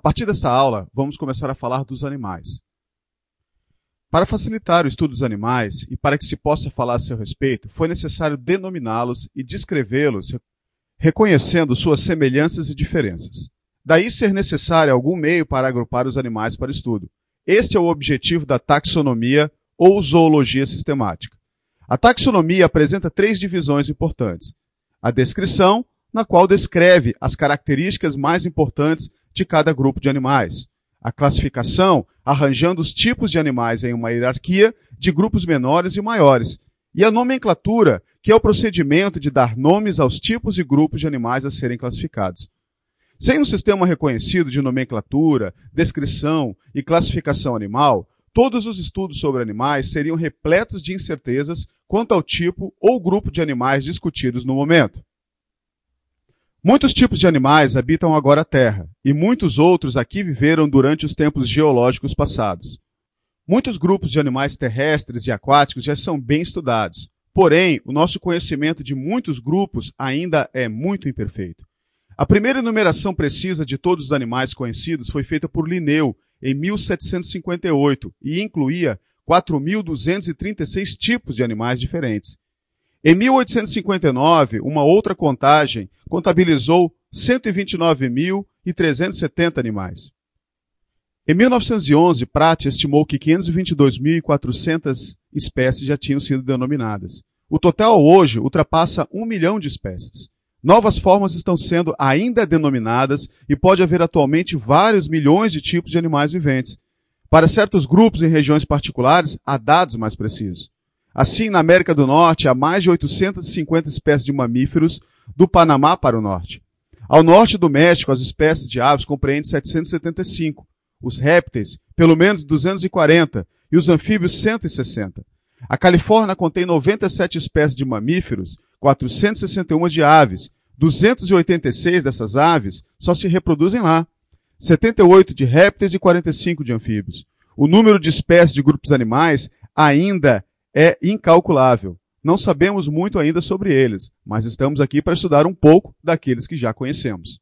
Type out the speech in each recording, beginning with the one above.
A partir dessa aula, vamos começar a falar dos animais. Para facilitar o estudo dos animais e para que se possa falar a seu respeito, foi necessário denominá-los e descrevê-los, reconhecendo suas semelhanças e diferenças. Daí ser necessário algum meio para agrupar os animais para estudo. Este é o objetivo da taxonomia ou zoologia sistemática. A taxonomia apresenta 3 divisões importantes. A descrição, na qual descreve as características mais importantes de cada grupo de animais. A classificação, arranjando os tipos de animais em uma hierarquia de grupos menores e maiores. E a nomenclatura, que é o procedimento de dar nomes aos tipos e grupos de animais a serem classificados. Sem um sistema reconhecido de nomenclatura, descrição e classificação animal, todos os estudos sobre animais seriam repletos de incertezas quanto ao tipo ou grupo de animais discutidos no momento. Muitos tipos de animais habitam agora a Terra, e muitos outros aqui viveram durante os tempos geológicos passados. Muitos grupos de animais terrestres e aquáticos já são bem estudados, porém, o nosso conhecimento de muitos grupos ainda é muito imperfeito. A primeira enumeração precisa de todos os animais conhecidos foi feita por Linneu em 1758 e incluía 4.236 tipos de animais diferentes. Em 1859, uma outra contagem contabilizou 129.370 animais. Em 1911, Pratt estimou que 522.400 espécies já tinham sido denominadas. O total hoje ultrapassa 1 milhão de espécies. Novas formas estão sendo ainda denominadas e pode haver atualmente vários milhões de tipos de animais viventes. Para certos grupos em regiões particulares, há dados mais precisos. Assim, na América do Norte, há mais de 850 espécies de mamíferos do Panamá para o norte. Ao norte do México, as espécies de aves compreendem 775, os répteis, pelo menos 240, e os anfíbios 160. A Califórnia contém 97 espécies de mamíferos, 461 de aves. 286 dessas aves só se reproduzem lá. 78 de répteis e 45 de anfíbios. O número de espécies de grupos animais ainda é incalculável. Não sabemos muito ainda sobre eles, mas estamos aqui para estudar um pouco daqueles que já conhecemos.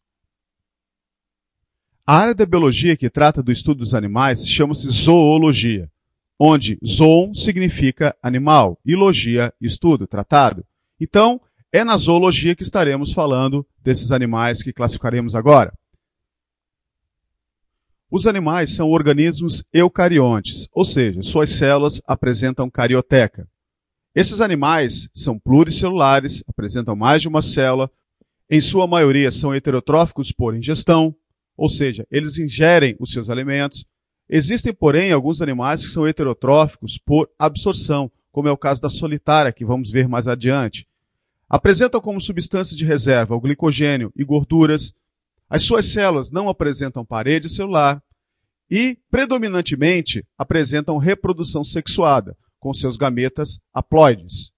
A área da biologia que trata do estudo dos animais chama-se zoologia, onde zoon significa animal e logia, estudo, tratado. Então, é na zoologia que estaremos falando desses animais que classificaremos agora. Os animais são organismos eucariontes, ou seja, suas células apresentam carioteca. Esses animais são pluricelulares, apresentam mais de uma célula, em sua maioria são heterotróficos por ingestão, ou seja, eles ingerem os seus alimentos. Existem, porém, alguns animais que são heterotróficos por absorção, como é o caso da solitária, que vamos ver mais adiante. Apresentam como substância de reserva o glicogênio e gorduras. As suas células não apresentam parede celular e, predominantemente, apresentam reprodução sexuada, com seus gametas haploides.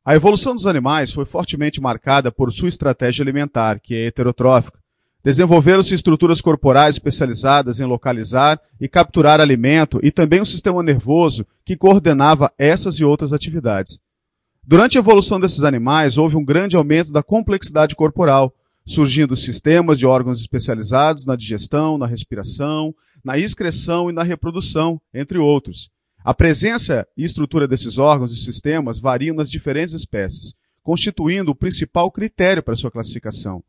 A evolução dos animais foi fortemente marcada por sua estratégia alimentar, que é heterotrófica. Desenvolveram-se estruturas corporais especializadas em localizar e capturar alimento e também um sistema nervoso que coordenava essas e outras atividades. Durante a evolução desses animais, houve um grande aumento da complexidade corporal, surgindo sistemas de órgãos especializados na digestão, na respiração, na excreção e na reprodução, entre outros. A presença e estrutura desses órgãos e sistemas variam nas diferentes espécies, constituindo o principal critério para sua classificação.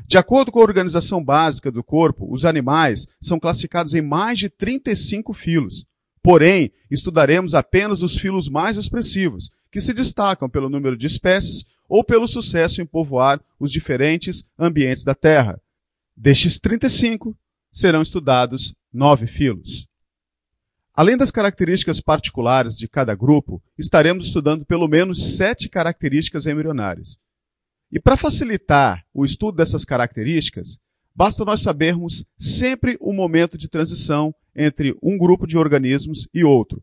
De acordo com a organização básica do corpo, os animais são classificados em mais de 35 filos. Porém, estudaremos apenas os filos mais expressivos, que se destacam pelo número de espécies ou pelo sucesso em povoar os diferentes ambientes da Terra. Destes 35, serão estudados 9 filos. Além das características particulares de cada grupo, estaremos estudando pelo menos 7 características embrionárias. E para facilitar o estudo dessas características, basta nós sabermos sempre o momento de transição entre um grupo de organismos e outro.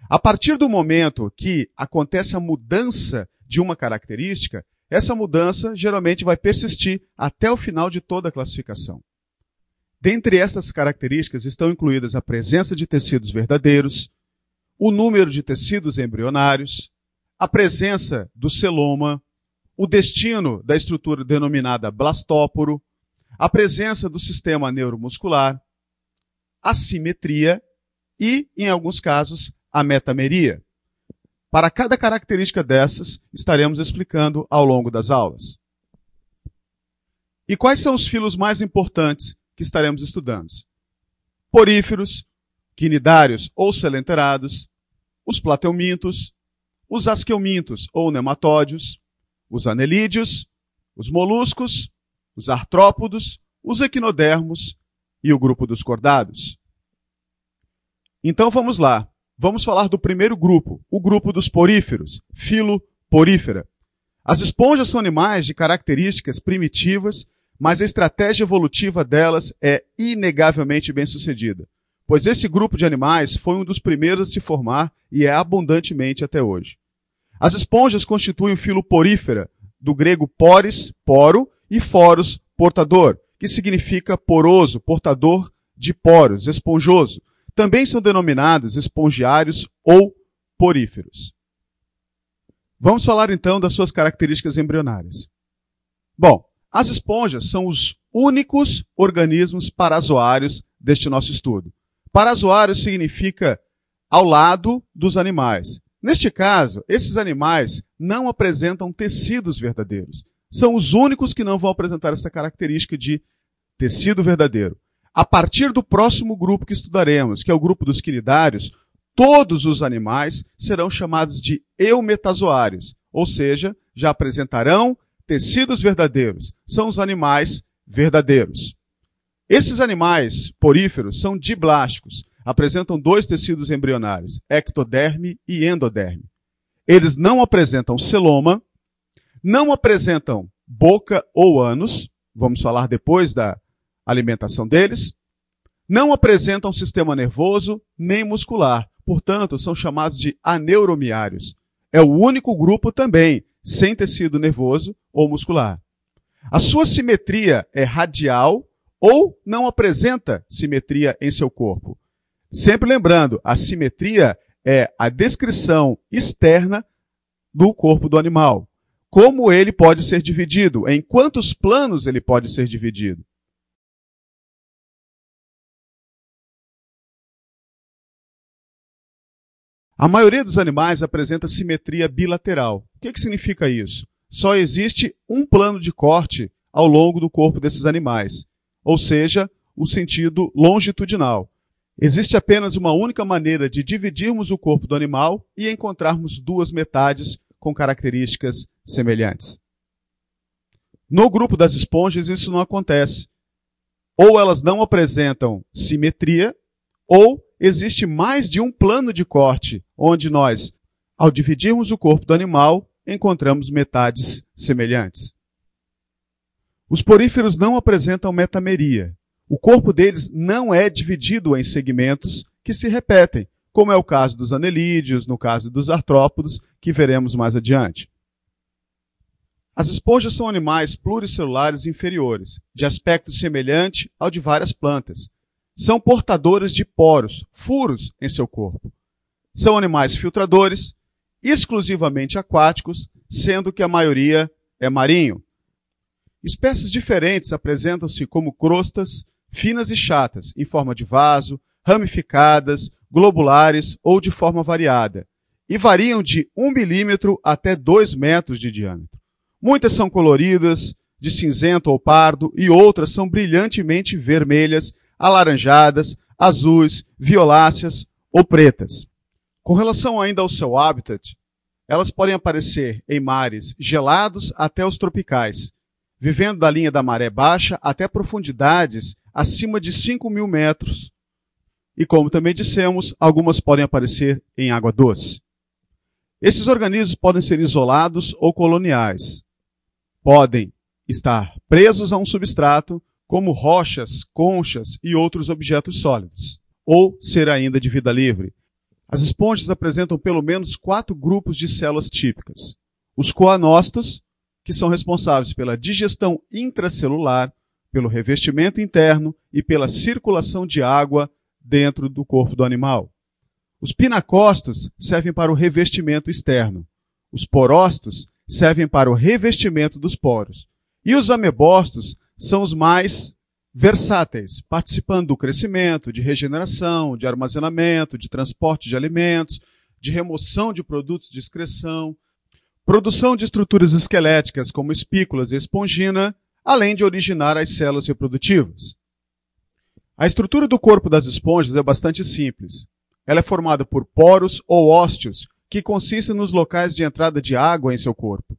A partir do momento que acontece a mudança de uma característica, essa mudança geralmente vai persistir até o final de toda a classificação. Dentre essas características estão incluídas a presença de tecidos verdadeiros, o número de tecidos embrionários, a presença do celoma, o destino da estrutura denominada blastóporo, a presença do sistema neuromuscular, a simetria e, em alguns casos, a metameria. Para cada característica dessas, estaremos explicando ao longo das aulas. E quais são os filos mais importantes que estaremos estudando? Poríferos, quinidários ou selenterados, os plateumintos, os asqueumintos ou nematódios, os anelídeos, os moluscos, os artrópodos, os equinodermos e o grupo dos cordados. Então vamos lá. Vamos falar do primeiro grupo, o grupo dos poríferos, filo porífera. As esponjas são animais de características primitivas, mas a estratégia evolutiva delas é inegavelmente bem-sucedida, pois esse grupo de animais foi um dos primeiros a se formar e é abundantemente até hoje. As esponjas constituem o filo porífera, do grego poris, poro, e foros, portador, que significa poroso, portador de poros, esponjoso. Também são denominados espongiários ou poríferos. Vamos falar então das suas características embrionárias. Bom, as esponjas são os únicos organismos parazoários deste nosso estudo. Parazoário significa ao lado dos animais. Neste caso, esses animais não apresentam tecidos verdadeiros. São os únicos que não vão apresentar essa característica de tecido verdadeiro. A partir do próximo grupo que estudaremos, que é o grupo dos quinidários, todos os animais serão chamados de eumetazoários, ou seja, já apresentarão tecidos verdadeiros. São os animais verdadeiros. Esses animais poríferos são diblásticos, apresentam dois tecidos embrionários, ectoderme e endoderme. Eles não apresentam celoma, não apresentam boca ou ânus, vamos falar depois da alimentação deles, não apresentam sistema nervoso nem muscular, portanto, são chamados de aneuromiários. É o único grupo também sem tecido nervoso ou muscular. A sua simetria é radial ou não apresenta simetria em seu corpo. Sempre lembrando, a simetria é a descrição externa do corpo do animal. Como ele pode ser dividido? Em quantos planos ele pode ser dividido? A maioria dos animais apresenta simetria bilateral. O que significa isso? Só existe um plano de corte ao longo do corpo desses animais, ou seja, o sentido longitudinal. Existe apenas uma única maneira de dividirmos o corpo do animal e encontrarmos duas metades com características semelhantes. No grupo das esponjas isso não acontece. Ou elas não apresentam simetria, ou existe mais de um plano de corte, onde nós, ao dividirmos o corpo do animal, encontramos metades semelhantes. Os poríferos não apresentam metameria. O corpo deles não é dividido em segmentos que se repetem, como é o caso dos anelídeos, no caso dos artrópodos, que veremos mais adiante. As esponjas são animais pluricelulares inferiores, de aspecto semelhante ao de várias plantas. São portadores de poros, furos em seu corpo. São animais filtradores, exclusivamente aquáticos, sendo que a maioria é marinho. Espécies diferentes apresentam-se como crostas finas e chatas, em forma de vaso, ramificadas, globulares ou de forma variada, e variam de 1 milímetro até 2 metros de diâmetro. Muitas são coloridas, de cinzento ou pardo, e outras são brilhantemente vermelhas, alaranjadas, azuis, violáceas ou pretas. Com relação ainda ao seu habitat, elas podem aparecer em mares gelados até os tropicais, vivendo da linha da maré baixa até profundidades acima de 5.000 metros. E como também dissemos, algumas podem aparecer em água doce. Esses organismos podem ser isolados ou coloniais. Podem estar presos a um substrato, como rochas, conchas e outros objetos sólidos, ou ser ainda de vida livre. As esponjas apresentam pelo menos 4 grupos de células típicas. Os coanócitos, que são responsáveis pela digestão intracelular, pelo revestimento interno e pela circulação de água dentro do corpo do animal. Os pinacócitos servem para o revestimento externo. Os porócitos servem para o revestimento dos poros. E os amebócitos são os mais versáteis, participando do crescimento, de regeneração, de armazenamento, de transporte de alimentos, de remoção de produtos de excreção, produção de estruturas esqueléticas como espículas e espongina, além de originar as células reprodutivas. A estrutura do corpo das esponjas é bastante simples. Ela é formada por poros ou ósteos, que consistem nos locais de entrada de água em seu corpo.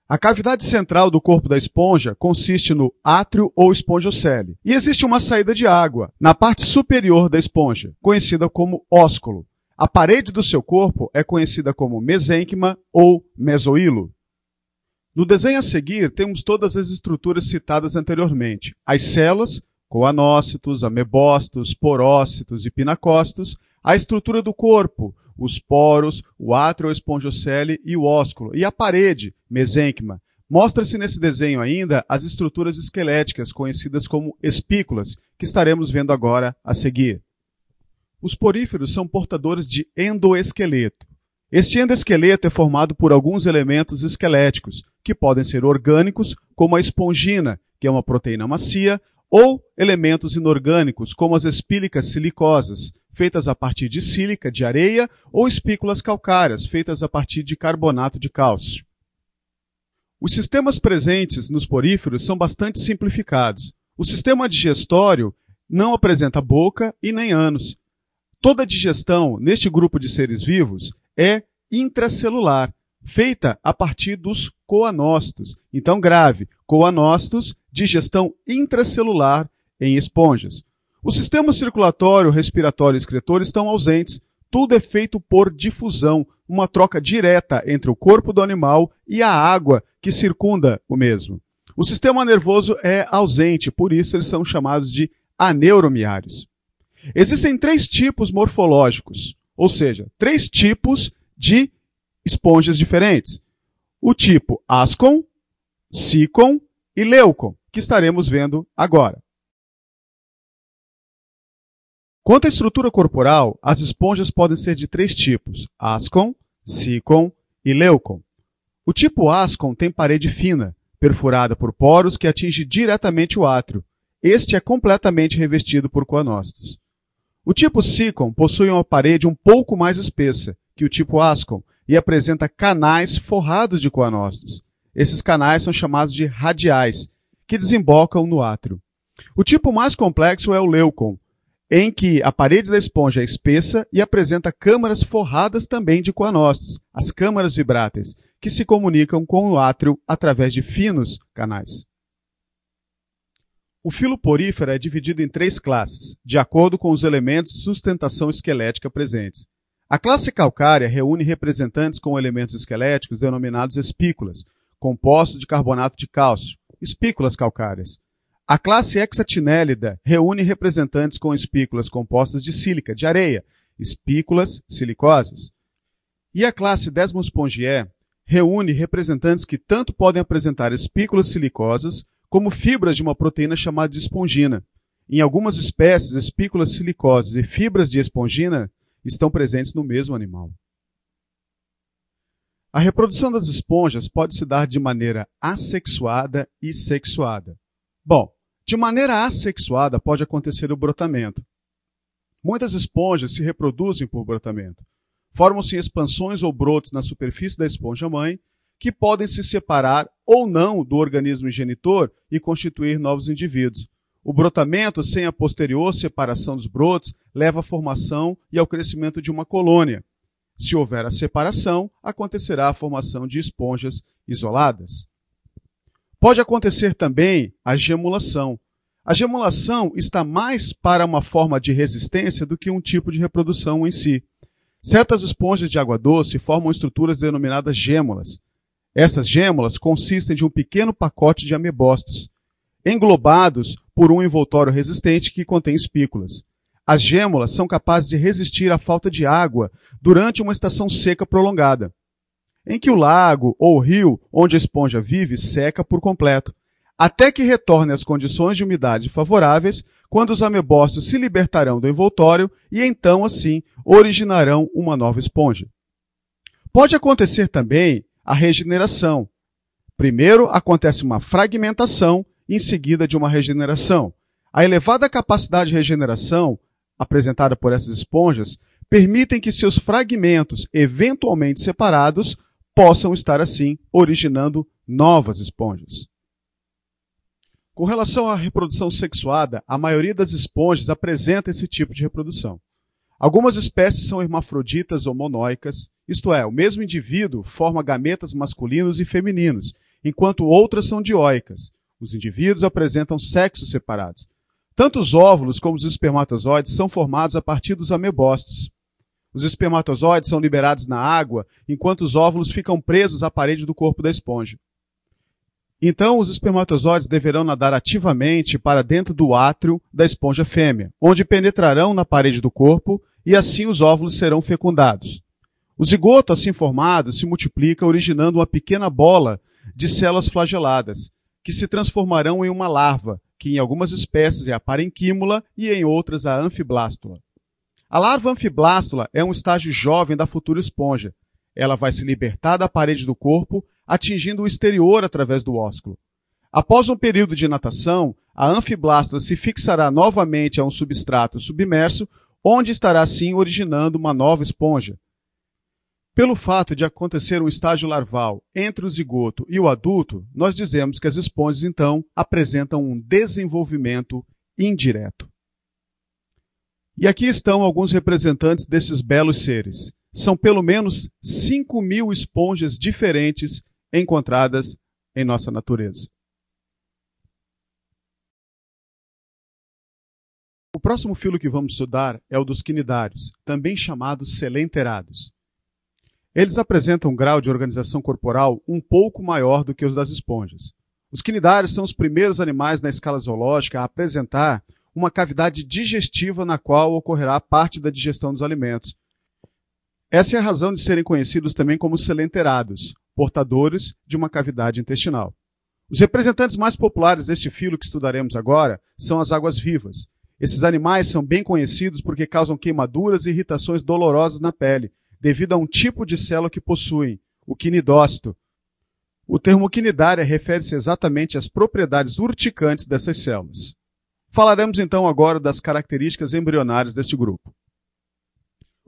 A cavidade central do corpo da esponja consiste no átrio ou espongiocele, e existe uma saída de água na parte superior da esponja, conhecida como ósculo. A parede do seu corpo é conhecida como mesênquima ou mesoílo. No desenho a seguir, temos todas as estruturas citadas anteriormente. As células, coanócitos, amebócitos, porócitos e pinacócitos, a estrutura do corpo, os poros, o átrio ou espongiocele e o ósculo, e a parede, mesênquima. Mostra-se nesse desenho ainda as estruturas esqueléticas, conhecidas como espículas, que estaremos vendo agora a seguir. Os poríferos são portadores de endoesqueleto. Este endoesqueleto é formado por alguns elementos esqueléticos, que podem ser orgânicos, como a espongina, que é uma proteína macia, ou elementos inorgânicos, como as espílicas silicosas, feitas a partir de sílica, de areia, ou espículas calcárias, feitas a partir de carbonato de cálcio. Os sistemas presentes nos poríferos são bastante simplificados. O sistema digestório não apresenta boca e nem ânus. Toda a digestão neste grupo de seres vivos é intracelular, feita a partir dos coanócitos. Então, grave, coanócitos, digestão intracelular em esponjas. O sistema circulatório, respiratório e excretor estão ausentes. Tudo é feito por difusão, uma troca direta entre o corpo do animal e a água que circunda o mesmo. O sistema nervoso é ausente, por isso eles são chamados de aneuromiários. Existem 3 tipos morfológicos, ou seja, 3 tipos de esponjas diferentes. O tipo ascon, sicon e leucon, que estaremos vendo agora. Quanto à estrutura corporal, as esponjas podem ser de 3 tipos, ascon, sicon e leucon. O tipo ascon tem parede fina, perfurada por poros que atinge diretamente o átrio. Este é completamente revestido por coanócitos. O tipo sicon possui uma parede um pouco mais espessa que o tipo ascon e apresenta canais forrados de coanócitos. Esses canais são chamados de radiais, que desembocam no átrio. O tipo mais complexo é o leucon, em que a parede da esponja é espessa e apresenta câmaras forradas também de coanócitos, as câmaras vibráteis, que se comunicam com o átrio através de finos canais. O filo porífero é dividido em 3 classes, de acordo com os elementos de sustentação esquelética presentes. A classe calcária reúne representantes com elementos esqueléticos denominados espículas, compostos de carbonato de cálcio, espículas calcárias. A classe hexatinélida reúne representantes com espículas compostas de sílica, de areia, espículas silicosas. E a classe Desmospongiae reúne representantes que tanto podem apresentar espículas silicosas como fibras de uma proteína chamada de espongina. Em algumas espécies, espículas silicosas e fibras de espongina estão presentes no mesmo animal. A reprodução das esponjas pode se dar de maneira assexuada e sexuada. Bom, de maneira assexuada pode acontecer o brotamento. Muitas esponjas se reproduzem por brotamento. Formam-se expansões ou brotos na superfície da esponja-mãe, que podem se separar ou não do organismo genitor e constituir novos indivíduos. O brotamento, sem a posterior separação dos brotos, leva à formação e ao crescimento de uma colônia. Se houver a separação, acontecerá a formação de esponjas isoladas. Pode acontecer também a gemulação. A gemulação está mais para uma forma de resistência do que um tipo de reprodução em si. Certas esponjas de água doce formam estruturas denominadas gêmulas. Essas gêmulas consistem de um pequeno pacote de amebócitos, englobados por um envoltório resistente que contém espículas. As gêmulas são capazes de resistir à falta de água durante uma estação seca prolongada, em que o lago ou o rio onde a esponja vive seca por completo, até que retorne às condições de umidade favoráveis, quando os amebócitos se libertarão do envoltório e então, assim, originarão uma nova esponja. Pode acontecer também a regeneração. Primeiro acontece uma fragmentação, em seguida de uma regeneração. A elevada capacidade de regeneração, apresentada por essas esponjas, permitem que seus fragmentos, eventualmente separados, possam estar assim originando novas esponjas. Com relação à reprodução sexuada, a maioria das esponjas apresenta esse tipo de reprodução. Algumas espécies são hermafroditas ou monóicas, isto é, o mesmo indivíduo forma gametas masculinos e femininos, enquanto outras são dioicas. Os indivíduos apresentam sexos separados. Tanto os óvulos como os espermatozoides são formados a partir dos amebócitos. Os espermatozoides são liberados na água, enquanto os óvulos ficam presos à parede do corpo da esponja. Então, os espermatozoides deverão nadar ativamente para dentro do átrio da esponja fêmea, onde penetrarão na parede do corpo e assim os óvulos serão fecundados. O zigoto, assim formado, se multiplica originando uma pequena bola de células flageladas, que se transformarão em uma larva, que em algumas espécies é a parenquímula e em outras a anfiblástula. A larva anfiblástula é um estágio jovem da futura esponja. Ela vai se libertar da parede do corpo, atingindo o exterior através do ósculo. Após um período de natação, a anfiblástula se fixará novamente a um substrato submerso, onde estará assim originando uma nova esponja. Pelo fato de acontecer um estágio larval entre o zigoto e o adulto, nós dizemos que as esponjas, então, apresentam um desenvolvimento indireto. E aqui estão alguns representantes desses belos seres. São pelo menos 5.000 esponjas diferentes encontradas em nossa natureza. O próximo filo que vamos estudar é o dos quinidários, também chamados selenterados. Eles apresentam um grau de organização corporal um pouco maior do que os das esponjas. Os quinidários são os primeiros animais na escala zoológica a apresentar uma cavidade digestiva na qual ocorrerá parte da digestão dos alimentos. Essa é a razão de serem conhecidos também como selenterados, portadores de uma cavidade intestinal. Os representantes mais populares deste filo que estudaremos agora são as águas-vivas. Esses animais são bem conhecidos porque causam queimaduras e irritações dolorosas na pele, devido a um tipo de célula que possuem, o quinidócito. O termo quinidária refere-se exatamente às propriedades urticantes dessas células. Falaremos então agora das características embrionárias deste grupo.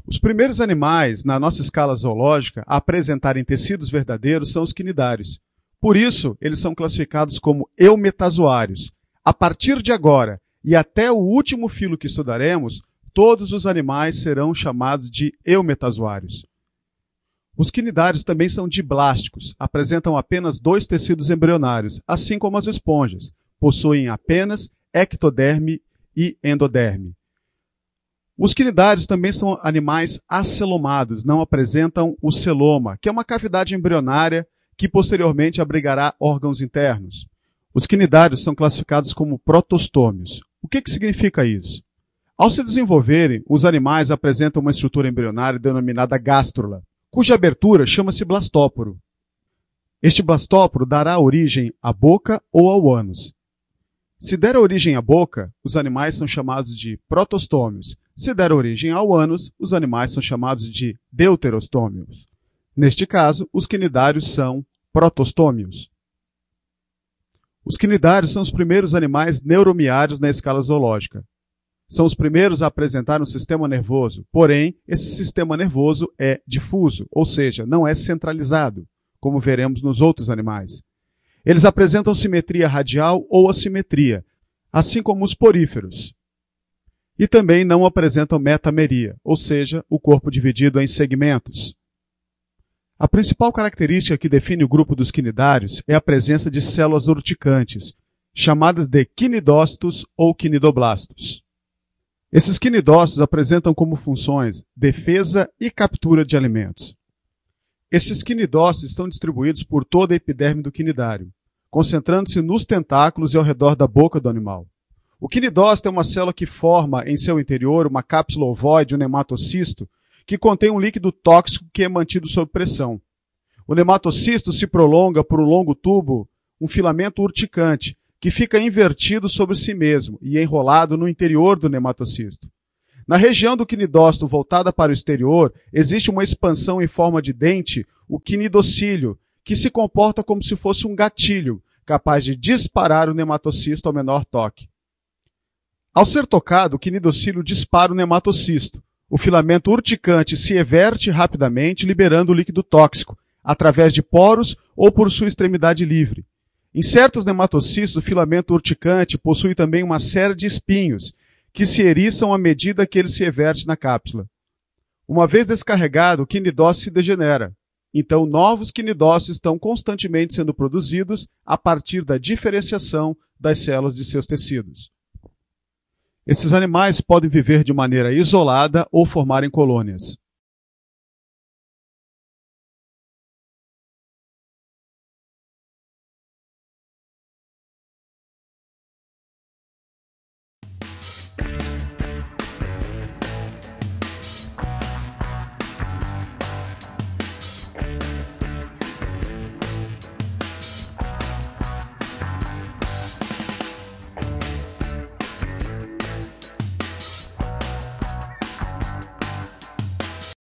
Os primeiros animais, na nossa escala zoológica, a apresentarem tecidos verdadeiros são os quinidários. Por isso, eles são classificados como eumetazoários. A partir de agora, e até o último filo que estudaremos, todos os animais serão chamados de eumetazoários. Os quinidários também são diblásticos, apresentam apenas 2 tecidos embrionários, assim como as esponjas. Possuem apenas ectoderme e endoderme. Os quinidários também são animais acelomados, não apresentam o celoma, que é uma cavidade embrionária que posteriormente abrigará órgãos internos. Os quinidários são classificados como protostômios. O que significa isso? Ao se desenvolverem, os animais apresentam uma estrutura embrionária denominada gástrula, cuja abertura chama-se blastóporo. Este blastóporo dará origem à boca ou ao ânus. Se der origem à boca, os animais são chamados de protostômios. Se der origem ao ânus, os animais são chamados de deuterostômios. Neste caso, os quinidários são protostômios. Os quinidários são os primeiros animais neuromiários na escala zoológica. São os primeiros a apresentar um sistema nervoso, porém, esse sistema nervoso é difuso, ou seja, não é centralizado, como veremos nos outros animais. Eles apresentam simetria radial ou assimetria, assim como os poríferos. E também não apresentam metameria, ou seja, o corpo dividido em segmentos. A principal característica que define o grupo dos quinidários é a presença de células urticantes, chamadas de quinidócitos ou quinidoblastos. Esses quinidócitos apresentam como funções defesa e captura de alimentos. Estes quinidócitos estão distribuídos por toda a epiderme do quinidário, concentrando-se nos tentáculos e ao redor da boca do animal. O quinidócito é uma célula que forma em seu interior uma cápsula ovoide, um nematocisto, que contém um líquido tóxico que é mantido sob pressão. O nematocisto se prolonga por um longo tubo, um filamento urticante, que fica invertido sobre si mesmo e enrolado no interior do nematocisto. Na região do quinidócito voltada para o exterior, existe uma expansão em forma de dente, o quinidocílio, que se comporta como se fosse um gatilho, capaz de disparar o nematocisto ao menor toque. Ao ser tocado, o quinidocílio dispara o nematocisto. O filamento urticante se everte rapidamente, liberando o líquido tóxico, através de poros ou por sua extremidade livre. Em certos nematocistos, o filamento urticante possui também uma série de espinhos, que se eriçam à medida que ele se everte na cápsula. Uma vez descarregado, o quinidócito se degenera. Então, novos quinidócitos estão constantemente sendo produzidos a partir da diferenciação das células de seus tecidos. Esses animais podem viver de maneira isolada ou formarem colônias.